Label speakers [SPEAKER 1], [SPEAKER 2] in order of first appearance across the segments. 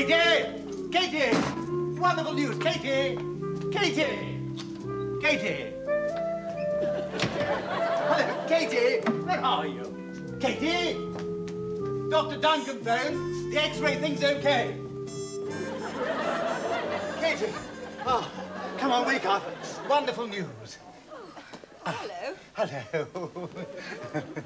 [SPEAKER 1] Katie! Katie! Wonderful news, Katie! Katie! Katie! Hello, Katie! Where are you? Katie! Dr. Duncan phoned. The X-ray thing's okay. Katie! Oh, come on, wake up. Wonderful news.
[SPEAKER 2] Hello.
[SPEAKER 1] Hello.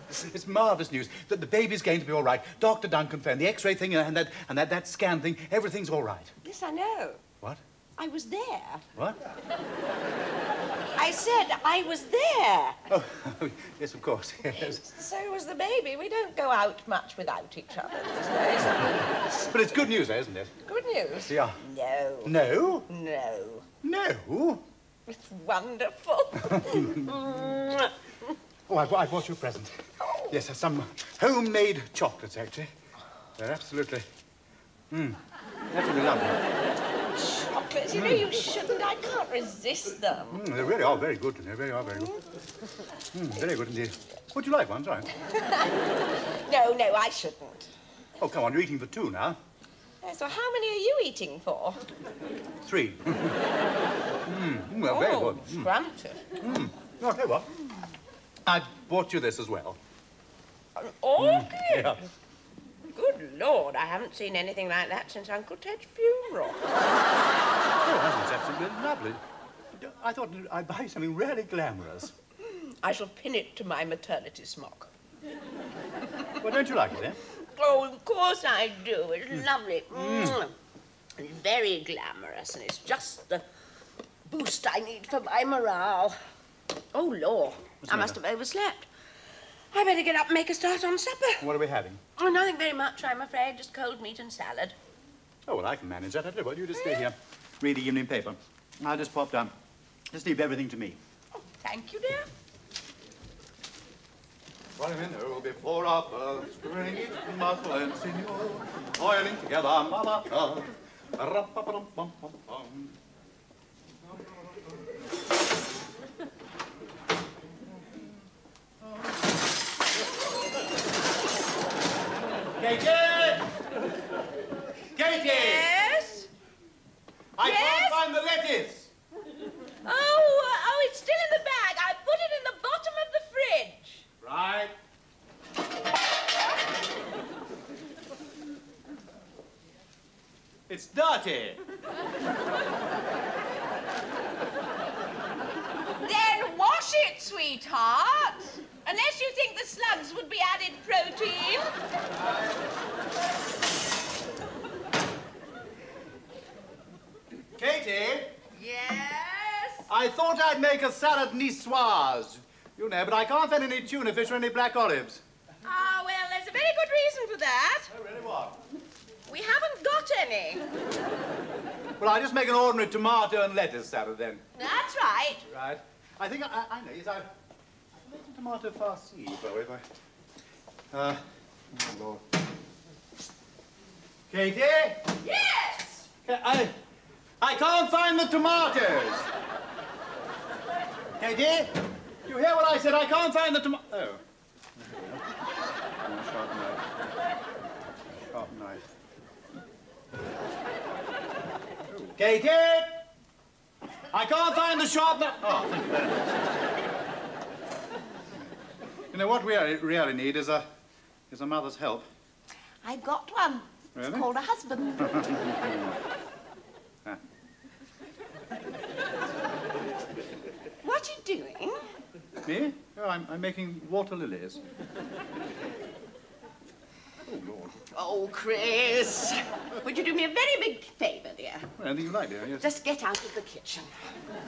[SPEAKER 1] It's marvellous news that the baby's going to be all right. Dr. Duncan phoned. The X-ray thing and that scan thing, everything's all right.
[SPEAKER 2] Yes, I know.
[SPEAKER 1] What?
[SPEAKER 2] I was there.
[SPEAKER 1] What?
[SPEAKER 2] I said I was there.
[SPEAKER 1] Oh, yes, of course, yes.
[SPEAKER 2] So was the baby. We don't go out much without each other these days.
[SPEAKER 1] But it's good news, isn't it?
[SPEAKER 2] Good news?
[SPEAKER 1] Yeah.
[SPEAKER 2] No.
[SPEAKER 1] No?
[SPEAKER 2] No.
[SPEAKER 1] No?
[SPEAKER 2] It's wonderful.
[SPEAKER 1] Oh, I bought you a present.
[SPEAKER 2] Oh.
[SPEAKER 1] Yes, some homemade chocolates, actually. They're absolutely... absolutely lovely.
[SPEAKER 2] Chocolates, you know you shouldn't. I can't resist them.
[SPEAKER 1] They really are very good. They really are very good. Very good indeed. Would you like one? Sorry.
[SPEAKER 2] No, I shouldn't.
[SPEAKER 1] Oh, come on, you're eating for two now.
[SPEAKER 2] So how many are you eating for?
[SPEAKER 1] 3. Well, very good.
[SPEAKER 2] Scrumptious.
[SPEAKER 1] No, I'll tell you what. I bought you this as well.
[SPEAKER 2] An orchid?
[SPEAKER 1] Yeah.
[SPEAKER 2] Good Lord, I haven't seen anything like that since Uncle Ted's funeral.
[SPEAKER 1] Oh, that's absolutely lovely. I thought I'd buy something really glamorous.
[SPEAKER 2] I shall pin it to my maternity smock.
[SPEAKER 1] Well, don't you like it, then?
[SPEAKER 2] Oh, of course I do. It's lovely. It's very glamorous, and it's just the boost I need for my morale. Oh, Lord, I must have overslept. I better get up and make a start on supper.
[SPEAKER 1] What are we having?
[SPEAKER 2] Oh, nothing very much, I'm afraid. Just cold meat and salad.
[SPEAKER 1] Oh, well, I can manage that. I tell you what, you just stay here, read the evening paper. I'll just pop down. Just leave everything to me.
[SPEAKER 2] Oh, thank you, dear.
[SPEAKER 1] One minute will be 4 hours, string each muscle and sinew, toiling together, mama. Katie! Katie!
[SPEAKER 2] Yes?
[SPEAKER 1] I can't find the lettuce.
[SPEAKER 2] Oh, it's still in the bag. I put it in the bottom of the fridge.
[SPEAKER 1] Right. It's dirty.
[SPEAKER 2] Then wash it, sweetheart. Unless you think the slugs would be added protein.
[SPEAKER 1] Katie?
[SPEAKER 2] Yes?
[SPEAKER 1] I thought I'd make a salad niçoise. You know, but I can't find any tuna fish or any black olives.
[SPEAKER 2] Ah, well, there's a very good reason for that.
[SPEAKER 1] Oh, really, what?
[SPEAKER 2] We haven't got any.
[SPEAKER 1] Well, I'll just make an ordinary tomato and lettuce salad then.
[SPEAKER 2] That's right.
[SPEAKER 1] Right. I think I know. Yes, I'll make a tomato farci. Well, if oh, Lord. Katie?
[SPEAKER 2] Yes!
[SPEAKER 1] I can't find the tomatoes. Katie? You hear what I said? I can't find the tomato. Oh. Sharp knife. Sharp knife. Oh. Katie! I can't find the sharp knife. Oh, thank you very much. You know, what we really need is a mother's help.
[SPEAKER 2] I've got one.
[SPEAKER 1] Really?
[SPEAKER 2] It's called a husband. What are you doing?
[SPEAKER 1] Me? Oh, I'm making water lilies. Oh, Lord.
[SPEAKER 2] Oh, Chris. Would you do me a very big favour, dear?
[SPEAKER 1] Well, anything you like, dear, yes.
[SPEAKER 2] Just get out of the kitchen.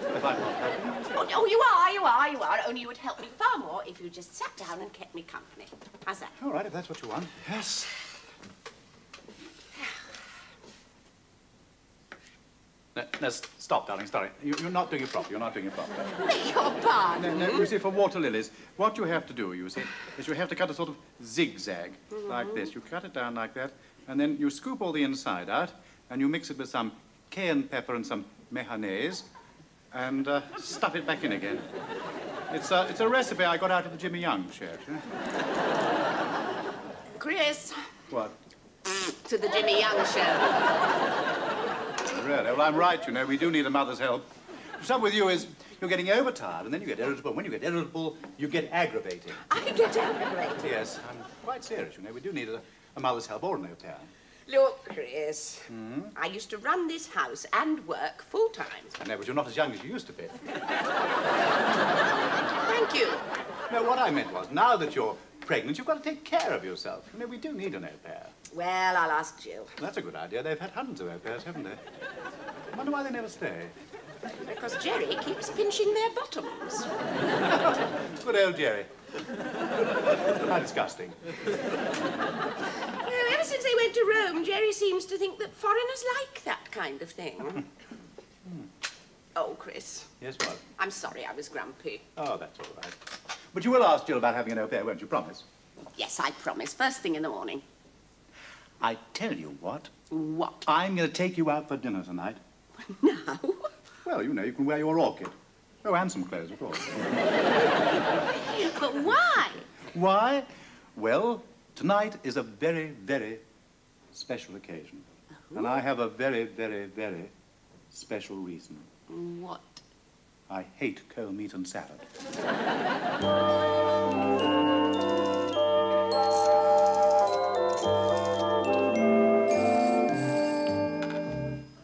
[SPEAKER 1] If I'm not helping.
[SPEAKER 2] Oh, you are. Only you would help me far more if you just sat down and kept me company. How's that?
[SPEAKER 1] All right, if that's what you want. Yes. No, stop, darling, sorry. You're not doing it properly. You're not doing it properly.
[SPEAKER 2] Beg your pardon.
[SPEAKER 1] No, you see, for water lilies, what you have to do, you see, is you have to cut a sort of zigzag, like this. You cut it down like that, and then you scoop all the inside out, and you mix it with some cayenne pepper and some mayonnaise, and stuff it back in again. It's a recipe I got out of the Jimmy Young shed.
[SPEAKER 2] Chris.
[SPEAKER 1] What?
[SPEAKER 2] to the Jimmy Young show.
[SPEAKER 1] Really? Well, I'm right, you know. We do need a mother's help. The trouble with you is you're getting overtired, and then you get irritable. When you get irritable, you get aggravating.
[SPEAKER 2] I get aggravated.
[SPEAKER 1] Yes, I'm quite serious, you know. We do need a mother's help or an au pair.
[SPEAKER 2] Look, Chris, I used to run this house and work full-time.
[SPEAKER 1] I know, but you're not as young as you used to be.
[SPEAKER 2] Thank you.
[SPEAKER 1] No, what I meant was, now that you're pregnant, you've got to take care of yourself. You know, we do need an au pair.
[SPEAKER 2] Well, I'll ask Jill.
[SPEAKER 1] That's a good idea. They've had hundreds of au pairs, haven't they? I wonder why they never stay.
[SPEAKER 2] Because Jerry keeps pinching their bottoms.
[SPEAKER 1] Good old Jerry. How disgusting.
[SPEAKER 2] Well, ever since they went to Rome, Jerry seems to think that foreigners like that kind of thing. Oh, Chris.
[SPEAKER 1] Yes, what?
[SPEAKER 2] I'm sorry I was grumpy.
[SPEAKER 1] Oh, that's all right. But you will ask Jill about having an au pair, won't you? Promise?
[SPEAKER 2] Yes, I promise. First thing in the morning.
[SPEAKER 1] I tell you what.
[SPEAKER 2] What?
[SPEAKER 1] I'm going to take you out for dinner tonight.
[SPEAKER 2] Now?
[SPEAKER 1] Well, you know, you can wear your orchid. Oh, and some clothes, of course.
[SPEAKER 2] But why?
[SPEAKER 1] Why? Well, tonight is a very, very special occasion.
[SPEAKER 2] Oh.
[SPEAKER 1] And I have a very, very, very special reason.
[SPEAKER 2] What?
[SPEAKER 1] I hate cold meat and salad.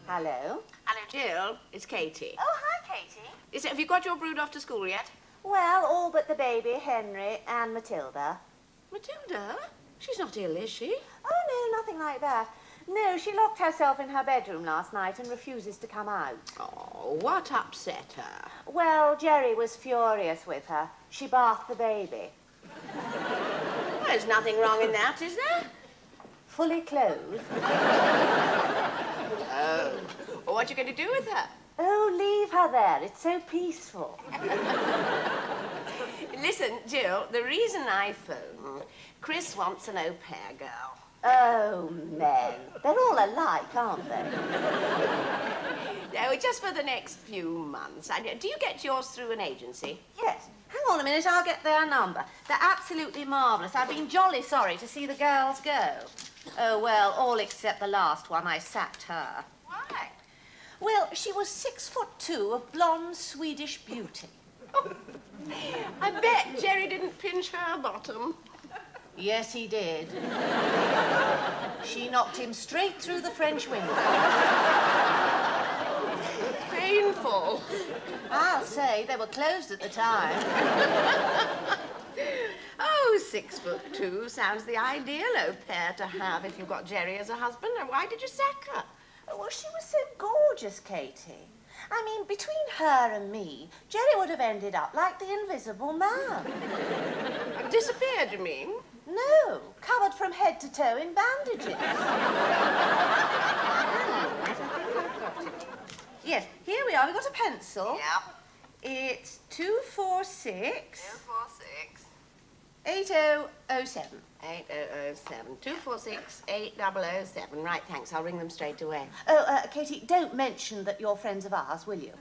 [SPEAKER 2] Hello? Hello, Jill. It's Katie.
[SPEAKER 3] Oh, hi, Katie.
[SPEAKER 2] Have you got your brood off to school yet?
[SPEAKER 3] Well, all but the baby, Henry, and Matilda.
[SPEAKER 2] Matilda? She's not ill, is she?
[SPEAKER 3] Oh, no, nothing like that. No, she locked herself in her bedroom last night and refuses to come out.
[SPEAKER 2] Oh, what upset her?
[SPEAKER 3] Well, Jerry was furious with her. She bathed the baby.
[SPEAKER 2] There's nothing wrong in that, is there?
[SPEAKER 3] Fully clothed.
[SPEAKER 2] Oh. Well, what are you going to do with her?
[SPEAKER 3] Oh, leave her there. It's so peaceful.
[SPEAKER 2] Listen, Jill, the reason I phoned, Chris wants an au pair girl.
[SPEAKER 3] Oh, men. They're all alike, aren't they?
[SPEAKER 2] No, just for the next few months. Do you get yours through an agency?
[SPEAKER 3] Yes. Hang on a minute, I'll get their number. They're absolutely marvellous. I've been jolly sorry to see the girls go. Oh, well, all except the last one. I sacked her.
[SPEAKER 2] Why?
[SPEAKER 3] Well, she was 6'2" of blonde Swedish beauty.
[SPEAKER 2] I bet Jerry didn't pinch her bottom.
[SPEAKER 3] Yes, he did. She knocked him straight through the French window.
[SPEAKER 2] Painful.
[SPEAKER 3] I'll say they were closed at the time.
[SPEAKER 2] Oh, 6'2" sounds the ideal au pair to have if you've got Jerry as a husband. And why did you sack her?
[SPEAKER 3] Well, she was so gorgeous, Katie. I mean, between her and me, Jerry would have ended up like the Invisible Man.
[SPEAKER 2] Disappeared, you mean?
[SPEAKER 3] No, covered from head to toe in bandages. Yes, here we are. We've got a pencil.
[SPEAKER 2] Yeah.
[SPEAKER 3] It's 246
[SPEAKER 2] 246
[SPEAKER 3] 8007.
[SPEAKER 2] 8007. 246 8007. Right, thanks. I'll ring them straight away.
[SPEAKER 3] Oh, Katie, don't mention that you're friends of ours, will you?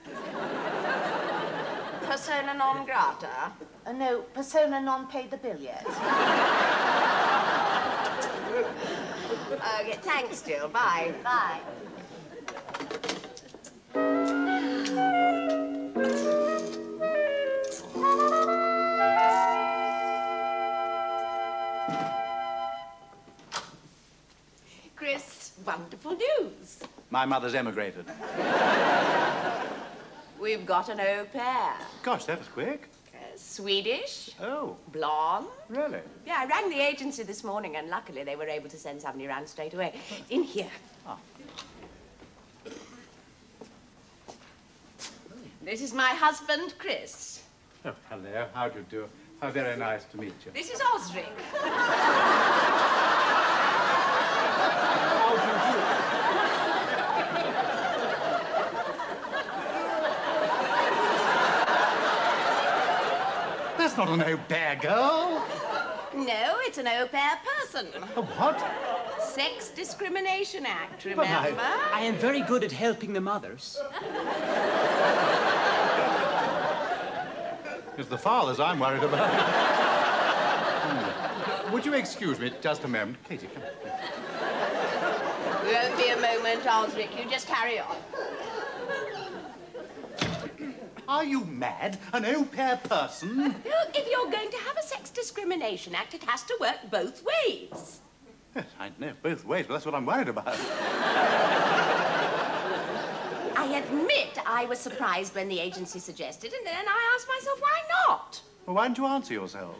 [SPEAKER 2] Persona non grata?
[SPEAKER 3] No, persona non paid the bill yet.
[SPEAKER 2] Okay, thanks, Jill. Bye.
[SPEAKER 3] Bye.
[SPEAKER 2] Chris, wonderful news.
[SPEAKER 1] My mother's emigrated.
[SPEAKER 2] We've got an au pair.
[SPEAKER 1] Gosh, that was quick.
[SPEAKER 2] Swedish,
[SPEAKER 1] Oh,
[SPEAKER 2] blonde.
[SPEAKER 1] really?
[SPEAKER 2] Yeah, I rang the agency this morning and luckily they were able to send somebody around straight away. In here.
[SPEAKER 1] Ah.
[SPEAKER 2] This is my husband, Chris.
[SPEAKER 1] Oh, hello. How do you do? How very nice to meet you.
[SPEAKER 2] This is Osric.
[SPEAKER 1] How do you do? That's not an au pair girl.
[SPEAKER 2] No, it's an au pair person.
[SPEAKER 1] A what?
[SPEAKER 2] Sex Discrimination Act,
[SPEAKER 1] But
[SPEAKER 2] remember?
[SPEAKER 4] I am very good at helping the mothers.
[SPEAKER 1] It's the fathers I'm worried about. Would you excuse me just a moment? Katie, come on.
[SPEAKER 2] Won't be a moment, Osric. You just carry on.
[SPEAKER 1] Are you mad? An au pair person?
[SPEAKER 2] Well, if you're going to have a Sex Discrimination Act, it has to work both ways.
[SPEAKER 1] Yes, I know, both ways, but that's what I'm worried about.
[SPEAKER 2] I admit I was surprised when the agency suggested, and then I asked myself, why not?
[SPEAKER 1] Well, why didn't you answer yourself?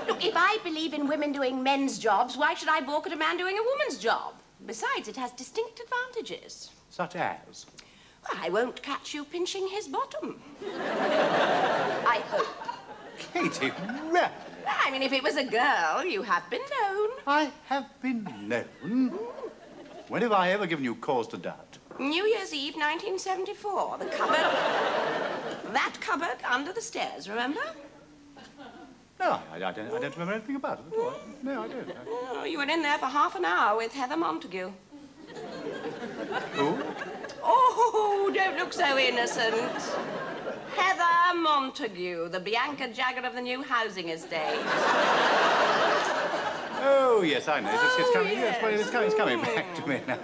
[SPEAKER 2] Look, if I believe in women doing men's jobs, why should I balk at a man doing a woman's job? Besides, it has distinct advantages.
[SPEAKER 1] Such as?
[SPEAKER 2] Well, I won't catch you pinching his bottom. I hope.
[SPEAKER 1] Katie, really?
[SPEAKER 2] I mean, if it was a girl, you have been known.
[SPEAKER 1] I have been known? When have I ever given you cause to doubt?
[SPEAKER 2] New Year's Eve, 1974. The cupboard... that cupboard under the stairs, remember?
[SPEAKER 1] No, I don't remember anything about it at all. No, I don't.
[SPEAKER 2] Oh, you were in there for half an hour with Heather Montague.
[SPEAKER 1] Who?
[SPEAKER 2] Oh, don't look so innocent. Heather Montague, the Bianca Jagger of the new housing estate.
[SPEAKER 1] Oh, yes, I know. It's coming.
[SPEAKER 2] yes.
[SPEAKER 1] It's coming back to me now.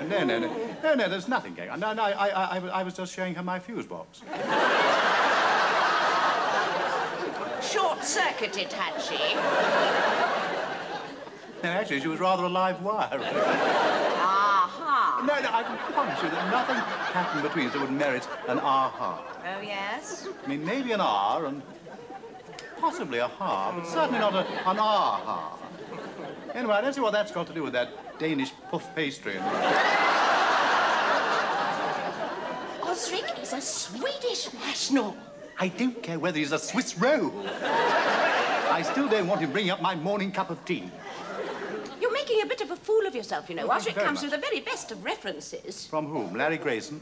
[SPEAKER 1] No, there's nothing going on. No, I was just showing her my fuse box.
[SPEAKER 2] Short-circuited, had she?
[SPEAKER 1] No, actually, she was rather a live wire.
[SPEAKER 2] Aha.
[SPEAKER 1] No, I can promise you that nothing happened between us that would merit an aha.
[SPEAKER 2] Oh, yes?
[SPEAKER 1] I mean, maybe an R and possibly a ha, but certainly not an aha. Anyway, I don't see what that's got to do with that Danish puff pastry.
[SPEAKER 2] Osric is a Swedish national.
[SPEAKER 1] I don't care whether he's a Swiss roll. I still don't want him bringing up my morning cup of tea.
[SPEAKER 2] You're making a bit of a fool of yourself, you know.
[SPEAKER 1] Thank you
[SPEAKER 2] Osric
[SPEAKER 1] very
[SPEAKER 2] comes
[SPEAKER 1] much.
[SPEAKER 2] with the very best of references.
[SPEAKER 1] From whom? Larry Grayson?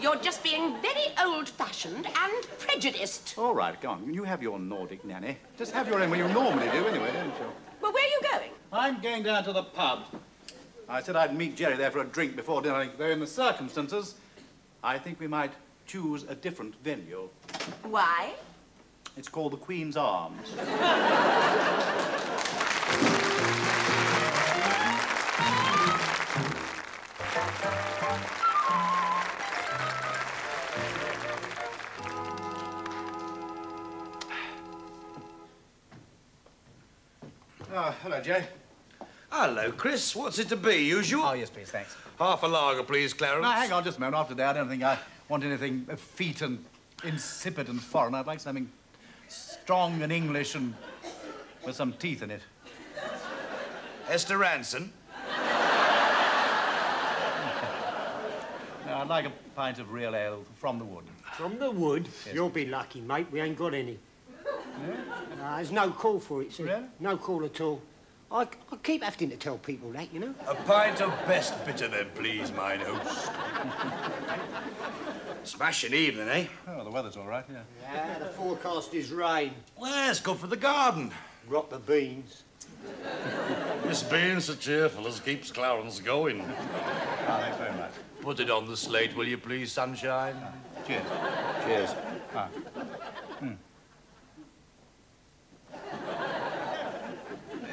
[SPEAKER 2] You're just being very old-fashioned and prejudiced.
[SPEAKER 1] All right, go on. You have your Nordic nanny. Just have your own way you normally do anyway, don't you?
[SPEAKER 2] Well, where are you going?
[SPEAKER 1] I'm going down to the pub. I said I'd meet Jerry there for a drink before dinner, though in the circumstances, I think we might choose a different venue.
[SPEAKER 2] Why?
[SPEAKER 1] It's called the Queen's Arms. Oh, hello, Jerry.
[SPEAKER 5] Hello, Chris. What's it to be? Usual?
[SPEAKER 1] Oh, yes, please, thanks.
[SPEAKER 5] Half a lager, please, Clarence.
[SPEAKER 1] Now, hang on just a moment. After that, I don't think I want anything effete and insipid and foreign. I'd like something strong and English and with some teeth in it.
[SPEAKER 5] Esther Ranson?
[SPEAKER 1] No, I'd like a pint of real ale from the wood.
[SPEAKER 6] From the wood?
[SPEAKER 1] Yes.
[SPEAKER 6] You'll be lucky, mate. We ain't got any. There's no call for it, see?
[SPEAKER 1] Really?
[SPEAKER 6] No call at all. I keep having to tell people that, you know.
[SPEAKER 5] A pint of best bitter, then, please, mine host. Smashing evening, eh?
[SPEAKER 1] Oh, the weather's all right, yeah.
[SPEAKER 6] Yeah, the forecast is rain.
[SPEAKER 5] Well, it's good for the garden.
[SPEAKER 6] Rot the beans.
[SPEAKER 5] This being so cheerful as keeps Clarence going.
[SPEAKER 1] Oh, thanks very much.
[SPEAKER 5] Put it on the slate, will you please, sunshine?
[SPEAKER 1] Cheers.
[SPEAKER 5] Cheers.
[SPEAKER 1] Ah.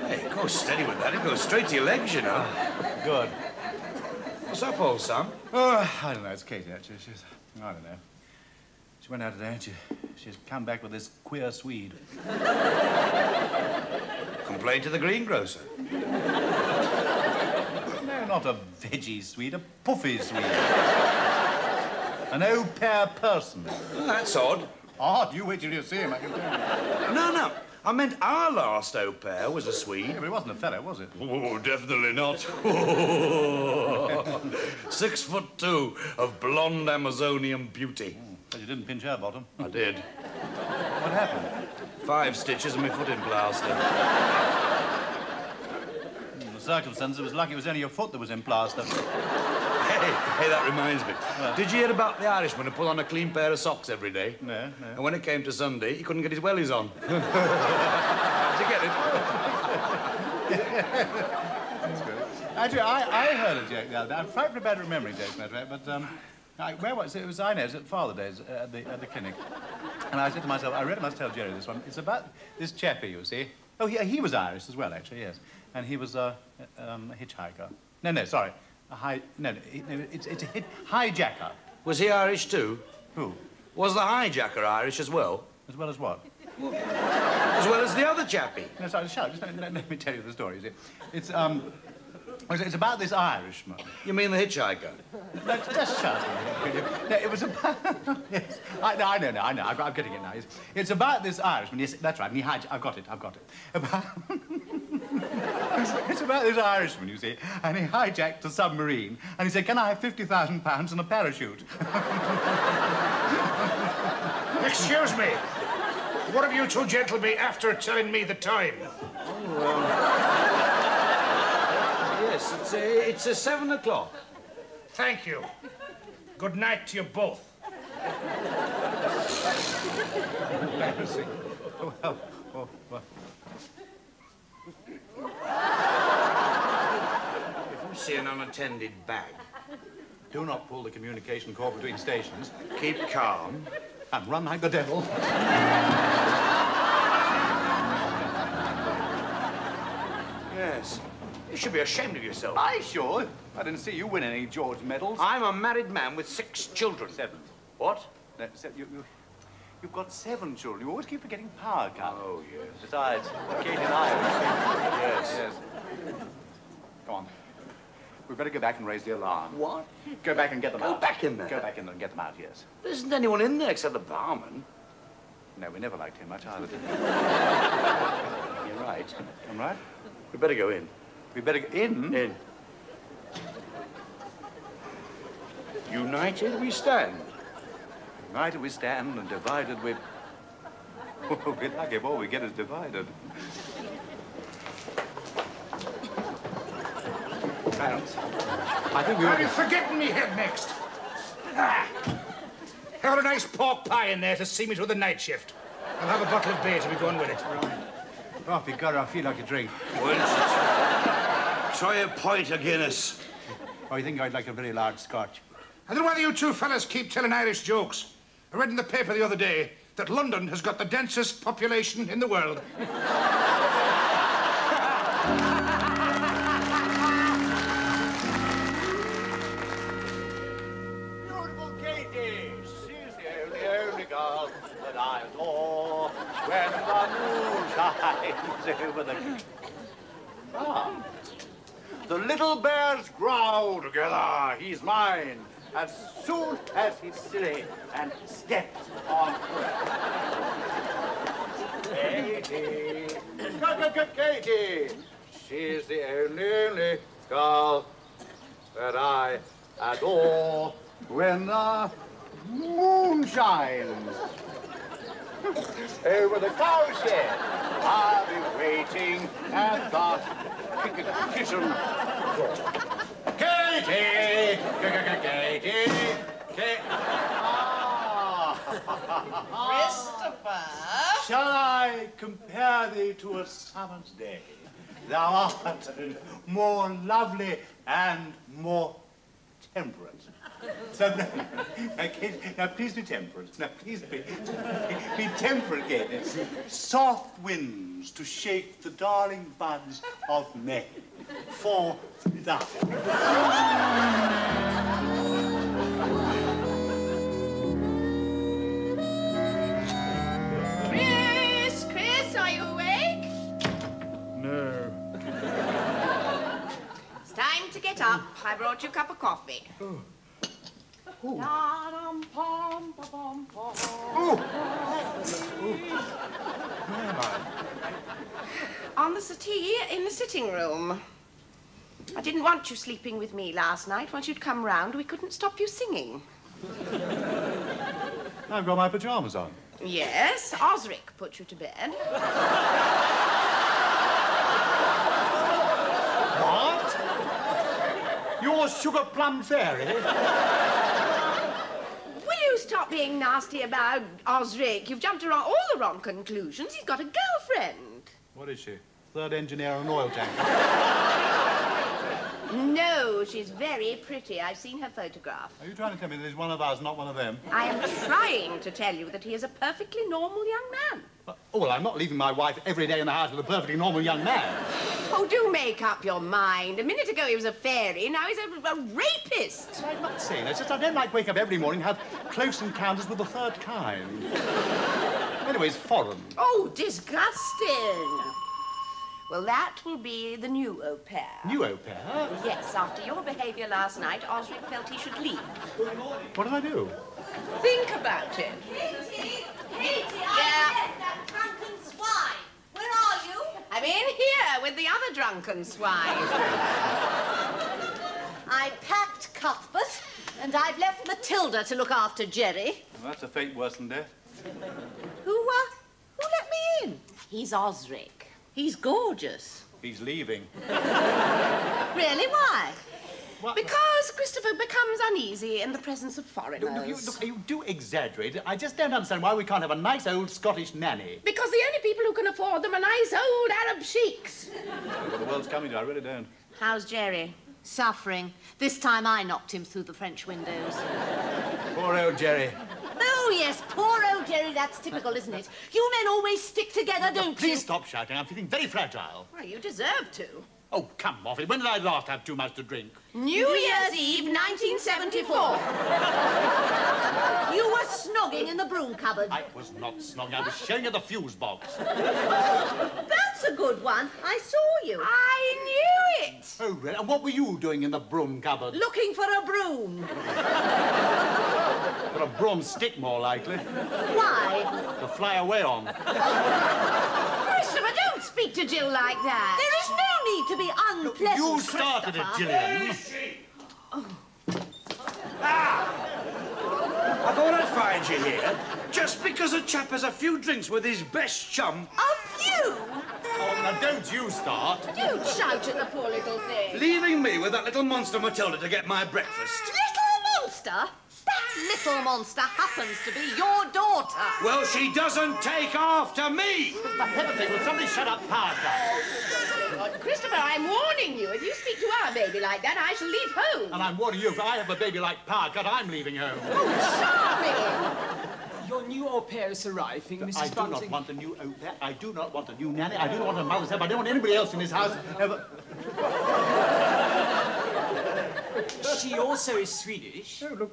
[SPEAKER 5] Hey, go steady with that. It goes straight to your legs, you know.
[SPEAKER 1] Good.
[SPEAKER 5] What's up, old Sam?
[SPEAKER 1] Oh, I don't know. It's Katie, actually. I don't know. She went out today and she's come back with this queer Swede.
[SPEAKER 5] Complain to the greengrocer.
[SPEAKER 1] No, not a veggie Swede, a puffy Swede. An au pair person.
[SPEAKER 5] Oh, that's odd.
[SPEAKER 1] Odd, you wait till you see him, I can tell you.
[SPEAKER 5] No. I meant our last au pair was a Swede.
[SPEAKER 1] Yeah, but it wasn't a fellow, was it?
[SPEAKER 5] Oh, definitely not. 6'2" of blonde Amazonian beauty.
[SPEAKER 1] But you didn't pinch her bottom.
[SPEAKER 5] I did.
[SPEAKER 1] What happened?
[SPEAKER 5] 5 stitches and my foot in plaster.
[SPEAKER 1] In the circumstances, it was lucky it was only your foot that was in plaster.
[SPEAKER 5] Hey, that reminds me. Did you hear about the Irishman who put on a clean pair of socks every day?
[SPEAKER 1] No.
[SPEAKER 5] And when it came to Sunday, he couldn't get his wellies on. Did you get it?
[SPEAKER 1] That's good. Actually, I heard a joke the other day. I'm frightfully bad at remembering jokes, matter of fact, but where was it? It was Inez at Father Days at the clinic. And I said to myself, I really must tell Jerry this one. It's about this chappie, you see. Oh, he was Irish as well, actually, yes. and he was a hitchhiker. No, sorry. It's a hijacker.
[SPEAKER 5] Was he Irish too?
[SPEAKER 1] Who?
[SPEAKER 5] Was the hijacker Irish as well?
[SPEAKER 1] As well as what?
[SPEAKER 5] As well as the other chappie?
[SPEAKER 1] No, sorry, shut up. Just let me tell you the story, you see. It's about this Irishman.
[SPEAKER 5] You mean the hitchhiker?
[SPEAKER 1] No, just shut up. No, it was about... Yes, I know. I'm getting it now. It's about this Irishman. Yes, that's right. And I've got it. It's about this Irishman, you see, and he hijacked a submarine, and he said, "Can I have £50,000 and a parachute?"
[SPEAKER 7] Excuse me. What have you two gentlemen be after telling me the time?
[SPEAKER 5] Yes, it's 7 o'clock.
[SPEAKER 7] Thank you. Good night to you both.
[SPEAKER 1] Embarrassing. Well.
[SPEAKER 5] If you see an unattended bag,
[SPEAKER 1] Do not pull the communication cord between stations.
[SPEAKER 5] keep calm.
[SPEAKER 1] And run like the devil.
[SPEAKER 5] Yes. You should be ashamed of yourself.
[SPEAKER 1] I should. I didn't see you win any George medals.
[SPEAKER 5] I'm a married man with 6 children.
[SPEAKER 1] 7.
[SPEAKER 5] What?
[SPEAKER 1] No, you've got 7 children. You always keep forgetting power cut.
[SPEAKER 5] Oh, yes.
[SPEAKER 1] Besides, Kate and I... Yes. Go on. We'd better go back and raise the alarm.
[SPEAKER 5] What?
[SPEAKER 1] Go back and get them out.
[SPEAKER 5] Go back in there?
[SPEAKER 1] Go back in there and get them out, yes.
[SPEAKER 5] There isn't anyone in there except the barman.
[SPEAKER 1] No, we never liked him much either, did we?
[SPEAKER 5] You're right.
[SPEAKER 1] I'm right?
[SPEAKER 5] We better go in.
[SPEAKER 1] We better go in?
[SPEAKER 5] In. United we stand.
[SPEAKER 1] United we stand and divided we... we like if all we get is divided. Clarence, I think we ought
[SPEAKER 7] Are you
[SPEAKER 1] to...
[SPEAKER 7] forgetting me head next? Have a nice pork pie in there to see me through the night shift. I'll have a bottle of beer to be going with it.
[SPEAKER 1] Oh, begorra, I feel like a drink.
[SPEAKER 5] Try a pint of Guinness.
[SPEAKER 1] Oh, you think I'd like a very large scotch?
[SPEAKER 7] I don't know whether you two fellas keep telling Irish jokes. I read in the paper the other day that London has got the densest population in the world.
[SPEAKER 1] Beautiful Katie, she's the only girl that I adore when the moon shines over the... Ah. The little bears growl together. He's mine. As soon as he's silly and steps on foot. Katie. Katie. She's the only girl that I adore when the moon shines over the cowshed. I'll be waiting at the kitchen door. Katie! Katie!
[SPEAKER 2] Christopher?
[SPEAKER 1] Shall I compare thee to a summer's day? Thou art more lovely and more temperate. So, now, please be temperate. Now, please be temperate, Katie. Soft winds to shake the darling buds of May. For that.
[SPEAKER 2] Chris, are you awake?
[SPEAKER 1] No.
[SPEAKER 2] It's time to get up. I brought you a cup of coffee. On the settee in the sitting room. I didn't want you sleeping with me last night. Once you'd come round, we couldn't stop you singing.
[SPEAKER 1] I've got my pajamas on.
[SPEAKER 2] Yes, Osric put you to bed.
[SPEAKER 1] What? You're Sugar Plum Fairy?
[SPEAKER 2] Will you stop being nasty about Osric? You've jumped around all the wrong conclusions. He's got a girlfriend.
[SPEAKER 1] What is she? Third engineer on an oil tanker.
[SPEAKER 2] No, she's very pretty. I've seen her photograph.
[SPEAKER 1] Are you trying to tell me that he's one of us, not one of them?
[SPEAKER 2] I am trying to tell you that he is a perfectly normal young man.
[SPEAKER 1] Oh, well, I'm not leaving my wife every day in the house with a perfectly normal young man.
[SPEAKER 2] Oh, do make up your mind. A minute ago he was a fairy, now he's a rapist.
[SPEAKER 1] I'm not saying that. It's just I don't like waking up every morning and have close encounters with the third kind. Anyway, it's foreign.
[SPEAKER 2] Oh, disgusting. Well, that will be the new au pair.
[SPEAKER 1] New au pair?
[SPEAKER 2] Yes, after your behaviour last night, Osric felt he should leave.
[SPEAKER 1] What did I do?
[SPEAKER 2] Think about it.
[SPEAKER 3] Katie! Katie, I met that drunken swine. Where are you?
[SPEAKER 2] I'm in here with the other drunken swine.
[SPEAKER 3] I packed Cuthbert, and I've left Matilda to look after Jerry.
[SPEAKER 1] Well, that's a fate worse than death.
[SPEAKER 3] Who let me in?
[SPEAKER 2] He's Osric. He's gorgeous.
[SPEAKER 1] He's leaving.
[SPEAKER 3] Really? Why?
[SPEAKER 1] What?
[SPEAKER 2] Because Christopher becomes uneasy in the presence of foreigners.
[SPEAKER 1] Look, you do exaggerate. I just don't understand why we can't have a nice old Scottish nanny.
[SPEAKER 2] Because the only people who can afford them are nice old Arab sheiks.
[SPEAKER 1] What the world's coming to, I really don't.
[SPEAKER 2] How's Jerry?
[SPEAKER 3] Suffering. This time I knocked him through the French windows.
[SPEAKER 1] Poor old Jerry.
[SPEAKER 3] Oh, yes, poor old Jerry. That's typical, isn't it? You men always stick together, don't you?
[SPEAKER 1] Please stop shouting. I'm feeling very fragile.
[SPEAKER 2] Well, you deserve to.
[SPEAKER 1] Oh, come off it. When did I last have too much to drink?
[SPEAKER 2] New Year's Eve, 1974.
[SPEAKER 3] You were snogging in the broom cupboard.
[SPEAKER 1] I was not snogging. I was showing you the fuse box.
[SPEAKER 3] That's a good one. I saw you.
[SPEAKER 2] I knew it.
[SPEAKER 1] Oh, really? And what were you doing in the broom cupboard?
[SPEAKER 3] Looking for a broom.
[SPEAKER 1] For a broomstick, more likely.
[SPEAKER 3] Why?
[SPEAKER 1] To fly away on.
[SPEAKER 2] Christopher, don't speak to Jill like that.
[SPEAKER 3] There is no need to be unpleasant,
[SPEAKER 1] You started it, Gillian.
[SPEAKER 5] I thought I'd find you here just because a chap has a few drinks with his best chum.
[SPEAKER 3] A few?
[SPEAKER 1] Oh, now don't you start.
[SPEAKER 2] Don't shout at the poor little thing.
[SPEAKER 5] Leaving me with that little monster Matilda to get my breakfast.
[SPEAKER 3] Little monster? That little monster happens to be your daughter.
[SPEAKER 5] Well, she doesn't take after me.
[SPEAKER 1] For heaven's sake, will somebody shut up, Parker?
[SPEAKER 2] Christopher, I'm warning you. If you speak to our baby like that, I shall leave home.
[SPEAKER 1] And I'm warning you, if I have a baby like Parker, I'm leaving home.
[SPEAKER 2] Charming.
[SPEAKER 4] Your new au pair is arriving, Mrs.
[SPEAKER 1] I do
[SPEAKER 4] Bunting.
[SPEAKER 1] not want a new au pair. I do not want a new nanny. I do not want a mother's help. I don't want anybody else in this house ever.
[SPEAKER 4] She also is Swedish.
[SPEAKER 1] Oh, look,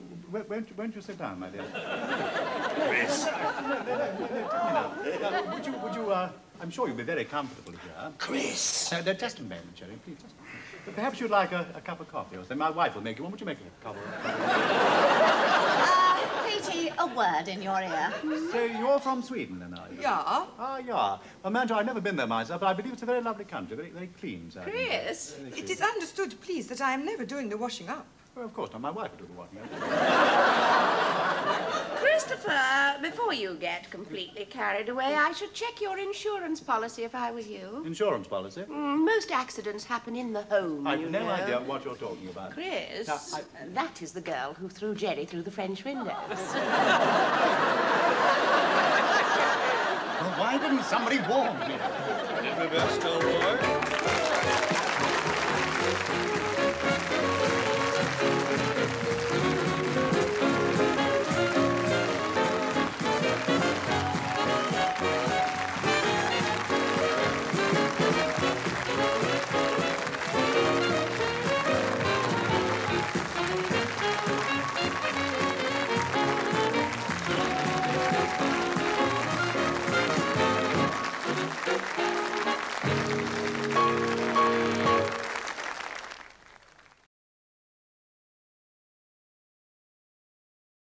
[SPEAKER 1] won't you sit down, my dear?
[SPEAKER 5] Chris.
[SPEAKER 1] Would you, I'm sure you'll be very comfortable here.
[SPEAKER 5] Chris.
[SPEAKER 1] Just a moment, Jerry, please. But perhaps you'd like a cup of coffee or something. My wife will make you one. Would you make a cup of
[SPEAKER 3] Katie, a word in your ear.
[SPEAKER 1] So you're from Sweden, then, are you?
[SPEAKER 8] Yeah.
[SPEAKER 1] Ah, yeah. Well, Manja, I've never been there myself, but I believe it's a very lovely country, very, very clean. So
[SPEAKER 2] Chris.
[SPEAKER 8] It is understood, please, that I am never doing the washing up.
[SPEAKER 1] Well, of course not. My wife will do the washing up.
[SPEAKER 2] Christopher, before you get completely carried away, I should check your insurance policy if I were you.
[SPEAKER 1] Insurance policy?
[SPEAKER 2] Most accidents happen in the home,
[SPEAKER 1] I've
[SPEAKER 2] you
[SPEAKER 1] no
[SPEAKER 2] know.
[SPEAKER 1] idea what you're talking about.
[SPEAKER 2] Chris,
[SPEAKER 1] Now,
[SPEAKER 2] that is the girl who threw Jerry through the French windows.
[SPEAKER 1] Well, why didn't somebody warn me?
[SPEAKER 5] Did we best still work?